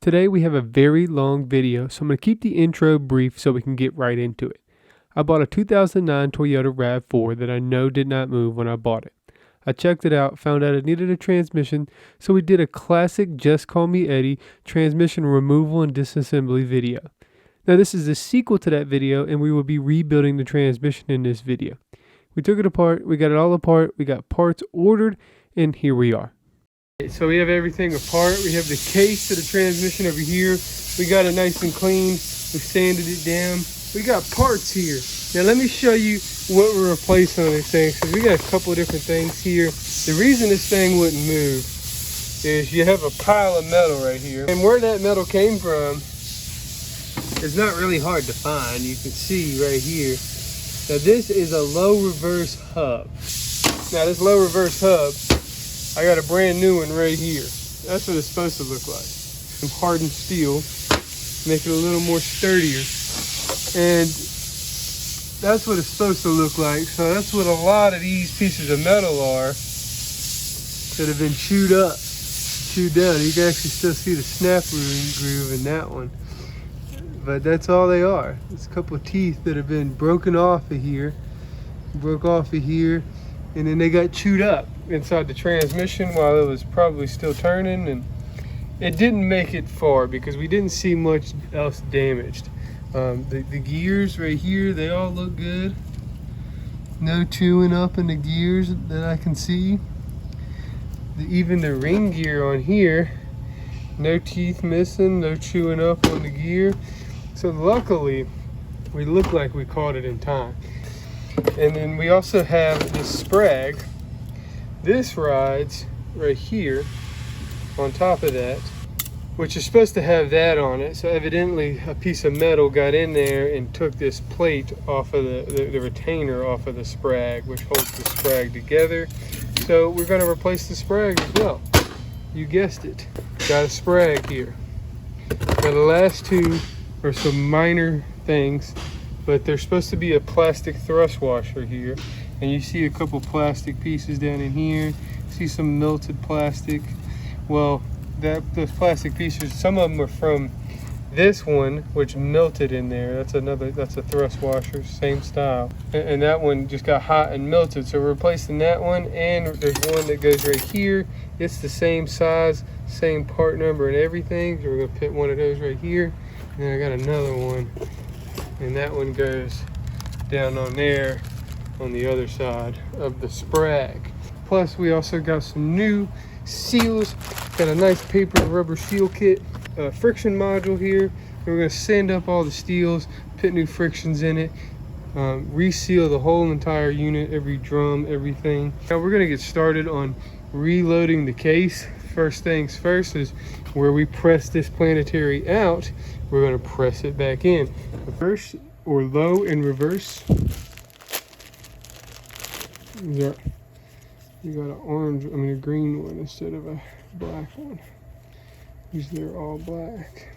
Today we have a very long video, so I'm going to keep the intro brief so we can get right into it. I bought a 2009 Toyota RAV4 that I know did not move when I bought it. I checked it out, found out it needed a transmission, so we did a classic Just Call Me Eddie transmission removal and disassembly video. Now this is the sequel to that video, and we will be rebuilding the transmission in this video. We took it apart, we got it all apart, we got parts ordered, and here we are. So we have everything apart. We have the case to the transmission over here. We got it nice and clean. We sanded it down. We got parts here. Now let me show you what we're replacing on this thing, because we got a couple of different things here. The reason this thing wouldn't move is you have a pile of metal right here. And where that metal came from is not really hard to find. You can see right here. Now this is a low reverse hub. Now this low reverse hub, I got a brand new one right here. That's what it's supposed to look like. Some hardened steel, make it a little more sturdier. And that's what it's supposed to look like. So that's what a lot of these pieces of metal are that have been chewed down. You can actually still see the snap groove in that one. But that's all they are. It's a couple of teeth that have been broken off of here. Broke off of here. And then they got chewed up inside the transmission while it was probably still turning, and it didn't make it far because we didn't see much else damaged. The gears right here, they all look good. No chewing up in the gears that I can see. Even the ring gear on here, no teeth missing, no chewing up on the gear. So luckily, we look like we caught it in time. And then we also have this sprag. This rides right here on top of that, which is supposed to have that on it. So evidently a piece of metal got in there and took this plate off of the retainer off of the sprag, which holds the sprag together. So we're going to replace the sprag as well. You guessed it. Got a sprag here. Now the last two are some minor things, but there's supposed to be a plastic thrust washer here. And you see a couple plastic pieces down in here. See some melted plastic. Well, those plastic pieces, some of them are from this one, which melted in there. That's a thrust washer, same style. And that one just got hot and melted. So we're replacing that one, and there's one that goes right here. It's the same size, same part number and everything. So we're gonna put one of those right here. And then I got another one, and that one goes down on there on the other side of the sprag. Plus we also got some new seals. Got a nice paper rubber seal kit, friction module here. We're going to sand up all the steels, put new frictions in it, reseal the whole entire unit, every drum, everything. Now we're going to get started on reloading the case. First things first is where we press this planetary out, we're going to press it back in. Reverse or low and reverse. You got a green one instead of a black one. These are all black.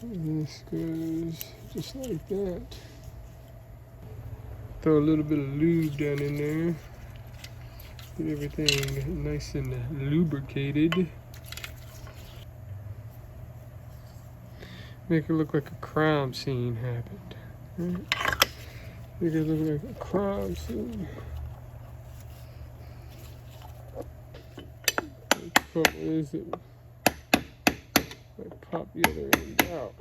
And this goes just like that. Throw a little bit of lube down in there. Get everything nice and lubricated. Make it look like a crime scene happened. Right? Make it look like a crime scene. The trouble is that I pop the other end out.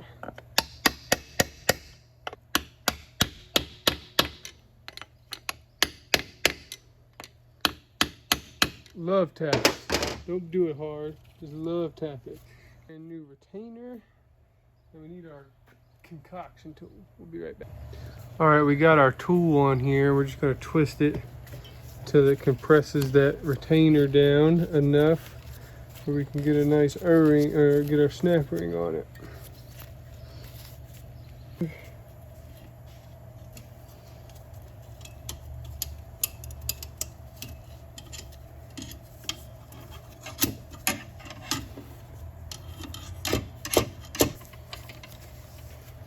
Love tap it. Don't do it hard. Just love tap it. And new retainer. And we need our concoction tool. We'll be right back. All right, we got our tool on here. We're just going to twist it till it compresses that retainer down enough so we can get a nice O-ring or get our snap ring on it.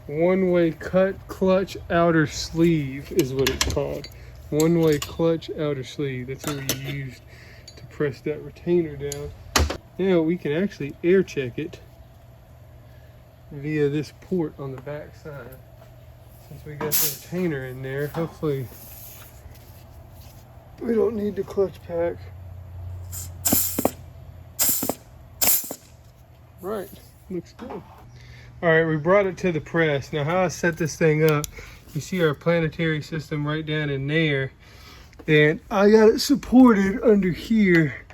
One-way cut clutch outer sleeve is what it's called. One-way clutch outer sleeve. That's what we used to press that retainer down. Now we can actually air check it via this port on the back side. Since we got the retainer in there, hopefully we don't need the clutch pack. Right, looks good. All right, we brought it to the press. Now how I set this thing up, you see our planetary system right down in there. And I got it supported under here,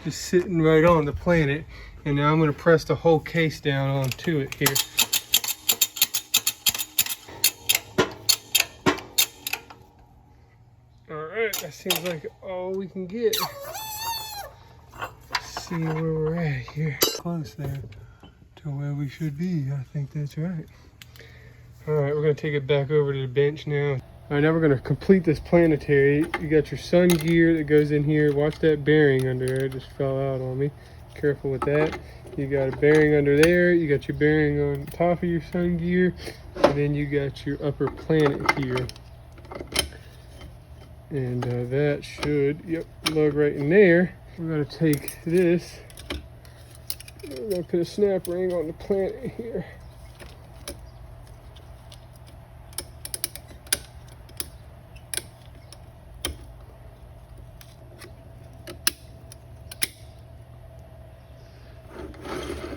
just sitting right on the planet. And now I'm gonna press the whole case down onto it here. All right, that seems like all we can get. Let's see where we're at here. Close there to where we should be. I think that's right. All right, we're gonna take it back over to the bench now. All right, now we're gonna complete this planetary. You got your sun gear that goes in here. Watch that bearing under there, it just fell out on me. Careful with that. You got a bearing under there. You got your bearing on top of your sun gear. And then you got your upper planet here. And that should, yep, lug right in there. We're gonna take this. We're gonna put a snap ring on the planet here.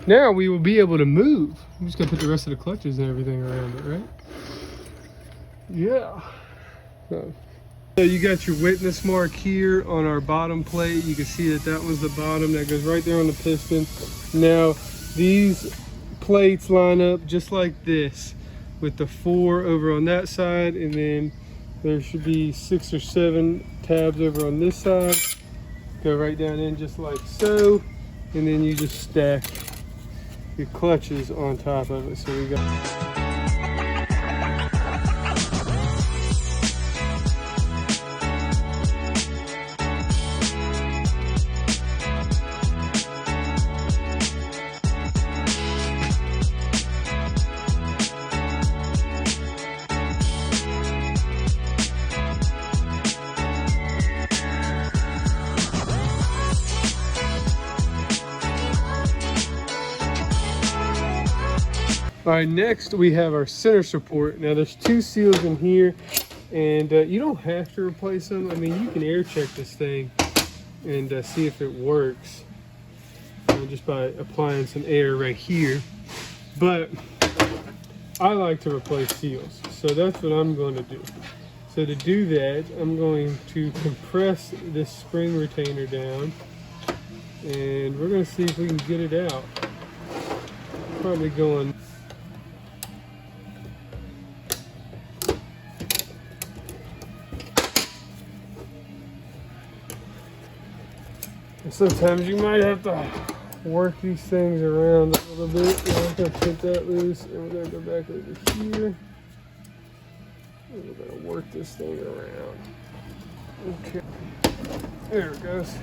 Now we will be able to move. I'm just gonna put the rest of the clutches and everything around it, right? Yeah. So you got your witness mark here on our bottom plate. You can see that that was the bottom that goes right there on the piston. Now these plates line up just like this with the 4 over on that side, and then there should be 6 or 7 tabs over on this side. Go right down in just like so, and then you just stack your clutches on top of it. So we got all right, next we have our center support. Now there's 2 seals in here, and you don't have to replace them. I mean, you can air check this thing and see if it works just by applying some air right here. But I like to replace seals, so that's what I'm going to do. So to do that, I'm going to compress this spring retainer down, and we're going to see if we can get it out. Probably going. Sometimes you might have to work these things around a little bit. I'm going to put that loose, and we're going to go back over here. And we're going to work this thing around. Okay. There it goes.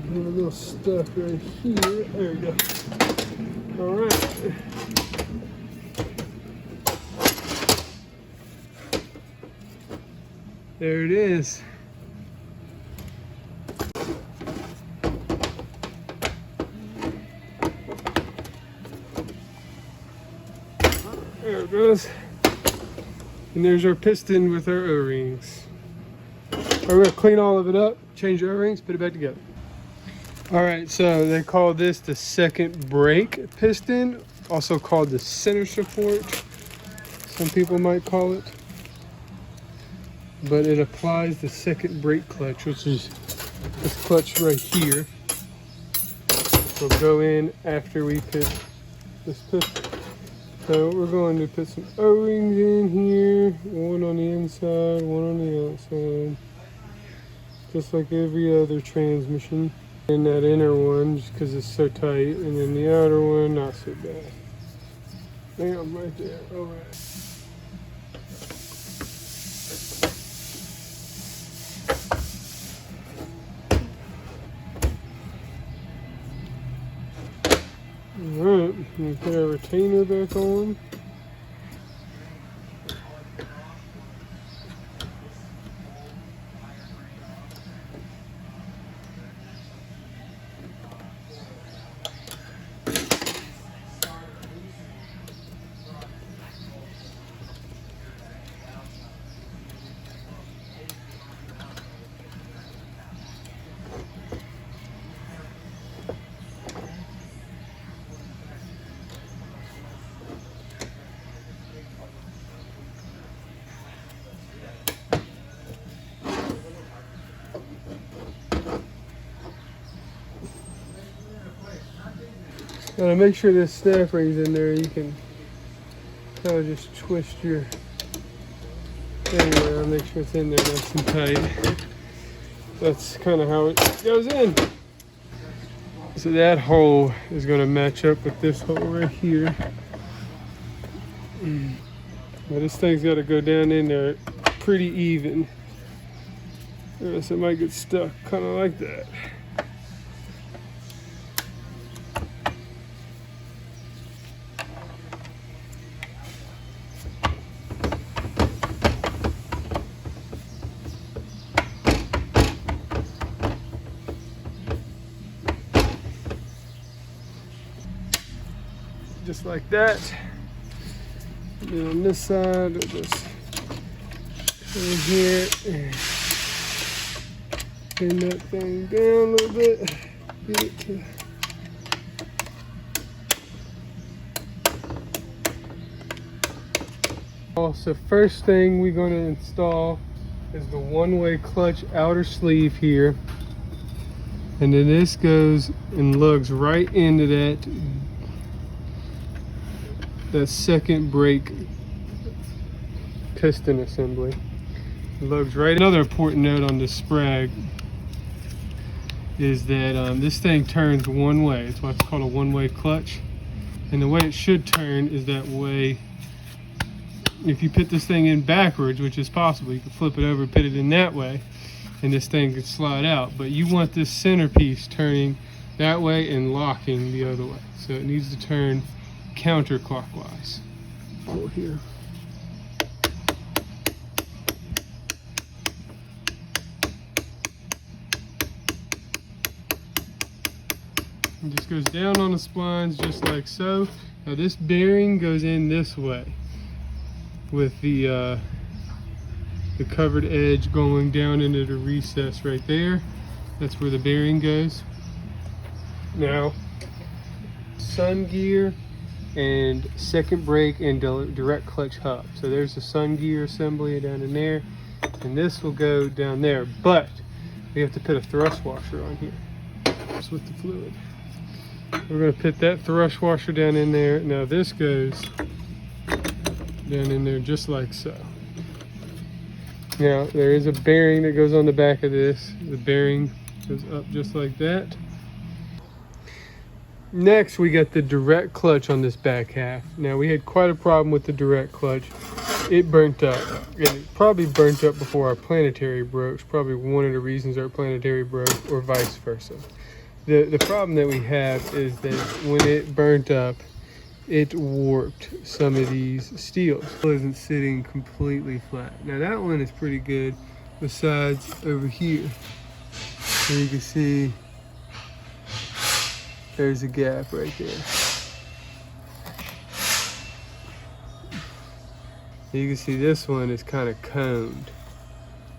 A little stuff right here. There we go. All right. There it is. There it goes. And there's our piston with our O-rings. We're going to clean all of it up, change the O-rings, put it back together. All right, so they call this the second brake piston, also called the center support, some people might call it. But it applies the second brake clutch, which is this clutch right here. Will go in after we put this piston. So we're going to put some O-rings in here, one on the inside, one on the outside, just like every other transmission. And that inner one, just because it's so tight, and then the outer one, not so bad. Bam, right there. All right. Alright, we put our retainer back on. Now to make sure this snap ring's in there, you can kind of just twist your thing around, make sure it's in there nice and tight. That's kind of how it goes in. So that hole is going to match up with this hole right here. Now this thing's got to go down in there pretty even, or else it might get stuck kind of like that. Just like that. And then on this side, we'll just in here and bend that thing down a little bit. Get it to so first thing we're going to install is the one-way clutch outer sleeve here, and then this goes and lugs right into that second brake piston assembly. It lugs right. Another important note on this sprag is that this thing turns one way. That's why it's called a one-way clutch. And the way it should turn is that way. If you put this thing in backwards, which is possible, you can flip it over, put it in that way, and this thing could slide out. But you want this centerpiece turning that way and locking the other way. So it needs to turn counterclockwise. Pull here. It just goes down on the splines just like so. Now this bearing goes in this way with the covered edge going down into the recess right there. That's where the bearing goes. Now, sun gear and second brake and direct clutch hub. So there's the sun gear assembly down in there, and this will go down there, but we have to put a thrust washer on here. Just with the fluid. We're going to put that thrust washer down in there. Now this goes down in there just like so. Now there is a bearing that goes on the back of this. The bearing goes up just like that. Next, we got the direct clutch on this back half. Now, we had quite a problem with the direct clutch. It burnt up. It probably burnt up before our planetary broke. It's probably one of the reasons our planetary broke, or vice versa. The problem that we have is that when it burnt up, it warped some of these steels. It isn't sitting completely flat. Now, that one is pretty good, besides over here. So you can see there's a gap right there. You can see this one is kind of coned,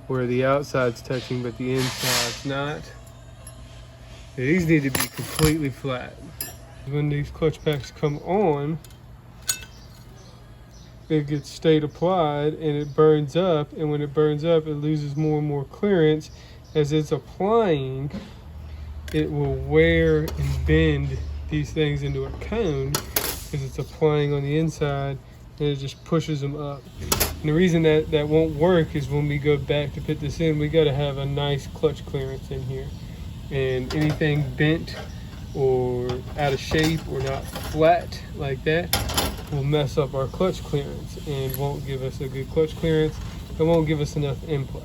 where the outside's touching but the inside's not. These need to be completely flat. When these clutch packs come on, it gets state applied and it burns up, and when it burns up, it loses more and more clearance. As it's applying, it will wear and bend these things into a cone because it's applying on the inside, and it just pushes them up. And the reason that won't work is when we go back to put this in, we got to have a nice clutch clearance in here. And anything bent or out of shape or not flat like that will mess up our clutch clearance and won't give us a good clutch clearance. It won't give us enough input.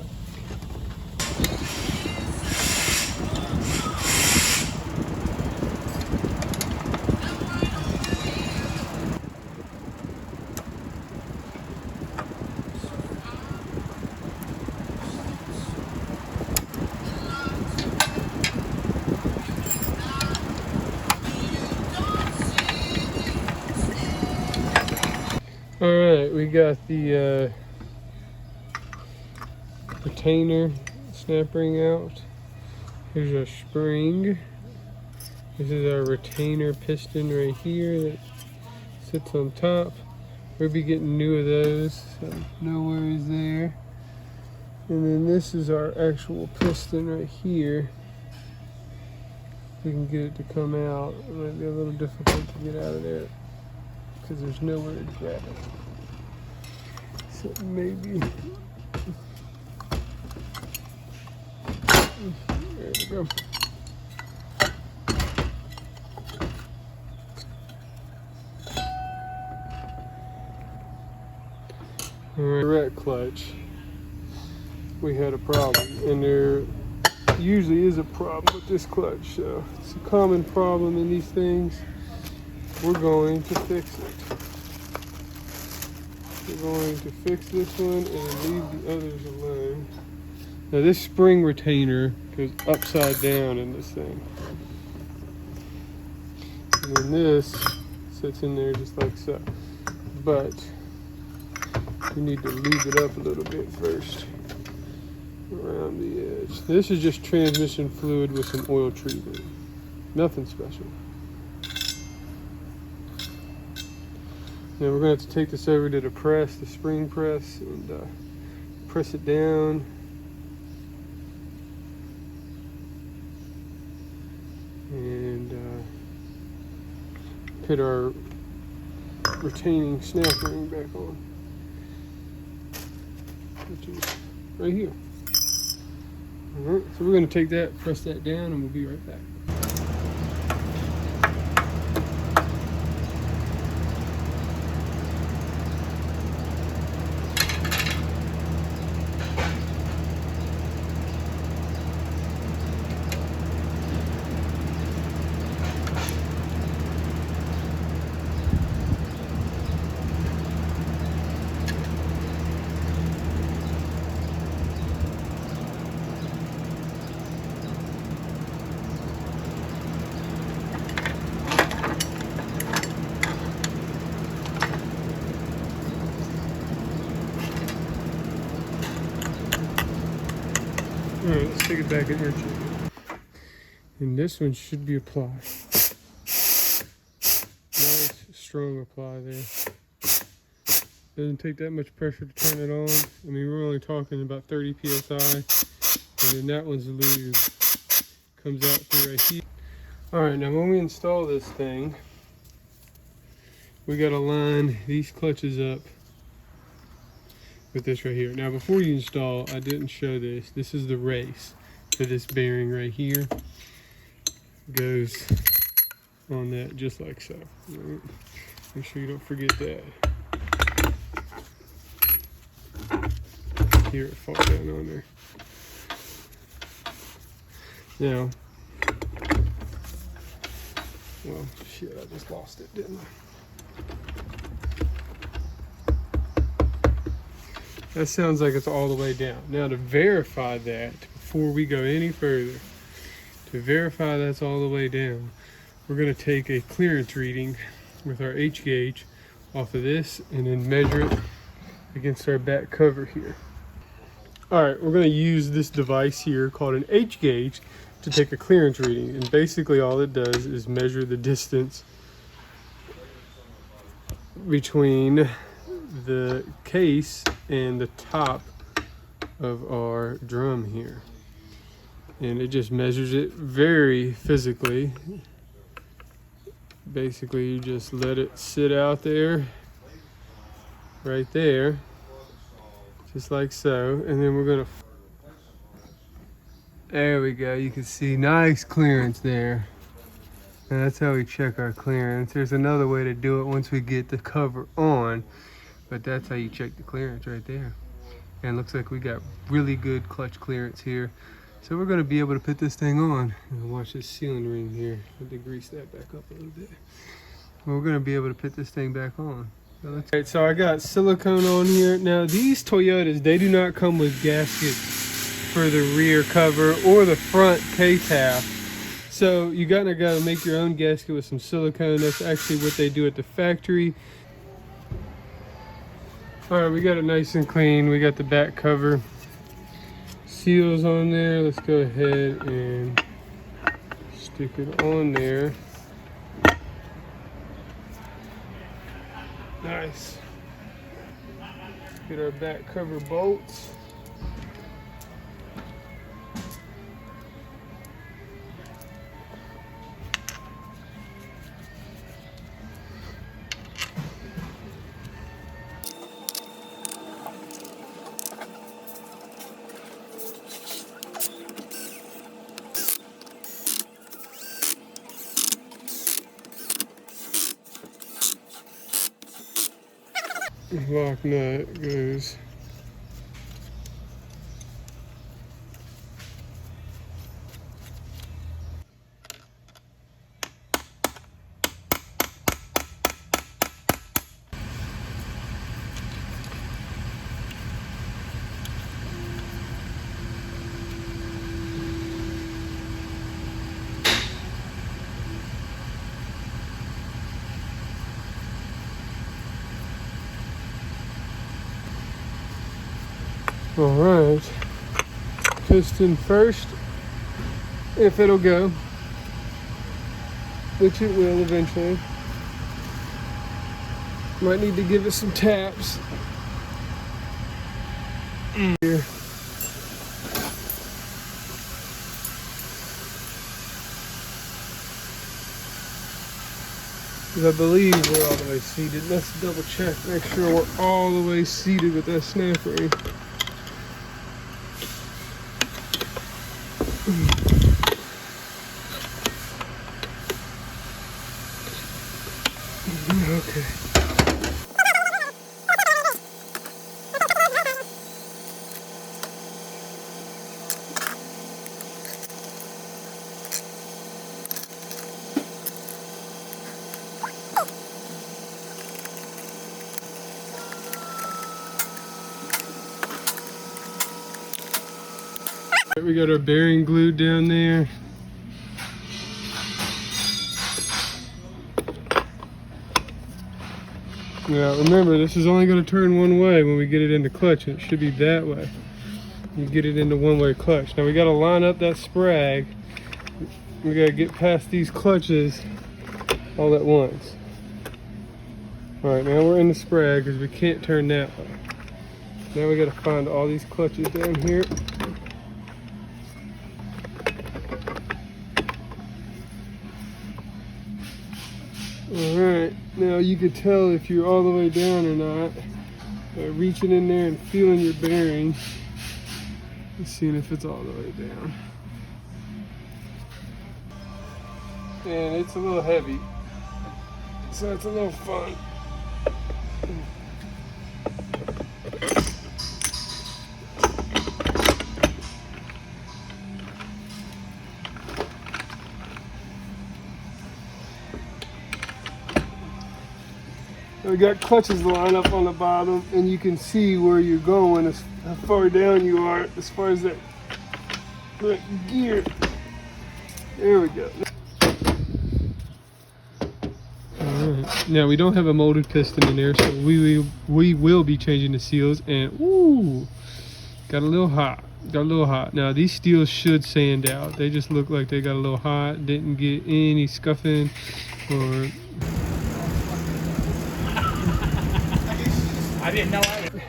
All right, we got the retainer snap ring out. Here's our spring. This is our retainer piston right here that sits on top. We'll be getting new of those, so no worries there. And then this is our actual piston right here. we can get it to come out. It might be a little difficult to get out of there because there's nowhere to grab it. So maybe, there we go. Direct clutch, we had a problem, and there usually is a problem with this clutch, so it's a common problem in these things. We're going to fix it. We're going to fix this one and leave the others alone. Now this spring retainer goes upside down in this thing, and then this sits in there just like so, but we need to lube it up a little bit first around the edge. This is just transmission fluid with some oil treatment. Nothing special. Now we're going to have to take this over to the press, the spring press, and press it down. And put our retaining snap ring back on, which is right here. Alright, so we're going to take that, press that down, and we'll be right back. Alright, let's take it back in here. And this one should be applied. Nice, strong apply there. Doesn't take that much pressure to turn it on. I mean, we're only talking about 30 psi. And then that one's lube. Comes out through right here. Alright, now when we install this thing, we gotta line these clutches up with this right here. Now before you install, I didn't show this. This is the race for this bearing right here. Goes on that just like so. Right. Make sure you don't forget that. Here it falls down on there. Now, well, shit, I just lost it, didn't I? That sounds like it's all the way down. Now to verify that, before we go any further, to verify that's all the way down, we're going to take a clearance reading with our H gauge off of this and then measure it against our back cover here. Alright, we're going to use this device here called an H gauge to take a clearance reading, and basically all it does is measure the distance between the case and the top of our drum here, and it just measures it very physically. Basically you just let it sit out there right there just like so, and then we're gonna, there we go, you can see nice clearance there. And that's how we check our clearance. There's another way to do it once we get the cover on, but that's how you check the clearance right there. And it looks like we got really good clutch clearance here. So we're gonna be able to put this thing on. And watch this sealing ring here. I have to grease that back up a little bit. We're gonna be able to put this thing back on. Alright, so I got silicone on here. Now these Toyotas, they do not come with gaskets for the rear cover or the front case half. So you gotta make your own gasket with some silicone. That's actually what they do at the factory. Alright, we got it nice and clean. We got the back cover seals on there. Let's go ahead and stick it on there. Nice. Get our back cover bolts. lock nut goes. Alright, piston first, if it'll go, which it will eventually. Might need to give it some taps. Here. I believe we're all the way seated. Let's double check, make sure we're all the way seated with that snap ring. Okay. We got our bearing glued down there. Now remember, this is only going to turn one way when we get it into clutch. It should be that way. You get it into one-way clutch. Now we got to line up that sprag. We got to get past these clutches all at once. Alright, now we're in the sprag because we can't turn that way. Now we got to find all these clutches down here. Alright, now you can tell if you're all the way down or not by reaching in there and feeling your bearing and seeing if it's all the way down. And it's a little heavy, so it's a little fun. We got clutches lined up on the bottom, and you can see where you're going, as how far down you are as far as that gear. There we go. Alright, now we don't have a molded piston in there, so we will be changing the seals, and ooh, got a little hot. Now these steels should sand out. They just look like they got a little hot, didn't get any scuffing or... I didn't know I was.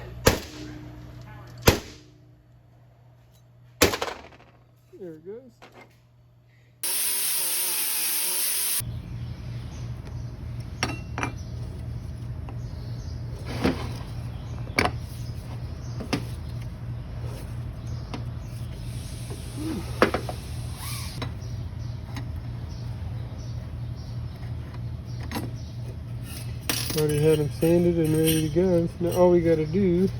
There it goes. Already had them sanded and ready to go. So now all we got to do is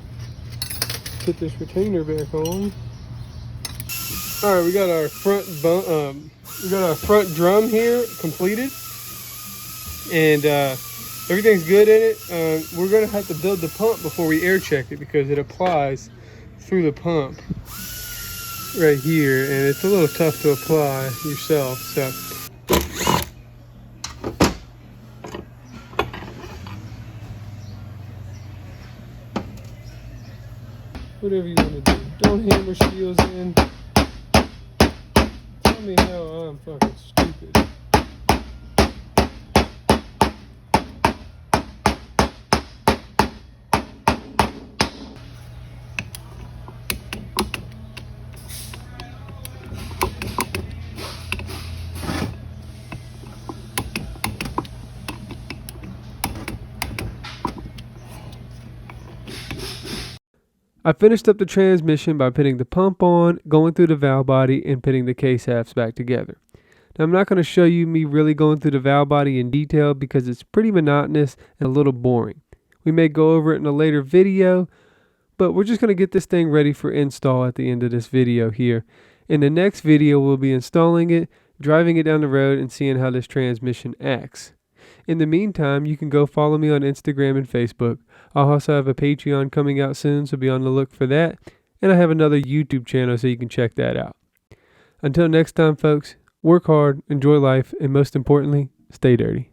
put this retainer back on. All right, we got our front drum here completed, and everything's good in it. We're gonna have to build the pump before we air check it because it applies through the pump right here, and it's a little tough to apply yourself. So. Whatever you want to do. Don't hammer seals in. Tell me how I'm fucking stupid. I finished up the transmission by putting the pump on, going through the valve body, and putting the case halves back together. Now I'm not going to show you me really going through the valve body in detail because it's pretty monotonous and a little boring. We may go over it in a later video, but we're just going to get this thing ready for install at the end of this video here. In the next video, we'll be installing it, driving it down the road, and seeing how this transmission acts. In the meantime, you can go follow me on Instagram and Facebook. I'll also have a Patreon coming out soon, so be on the look for that. And I have another YouTube channel, so you can check that out. Until next time, folks, work hard, enjoy life, and most importantly, stay dirty.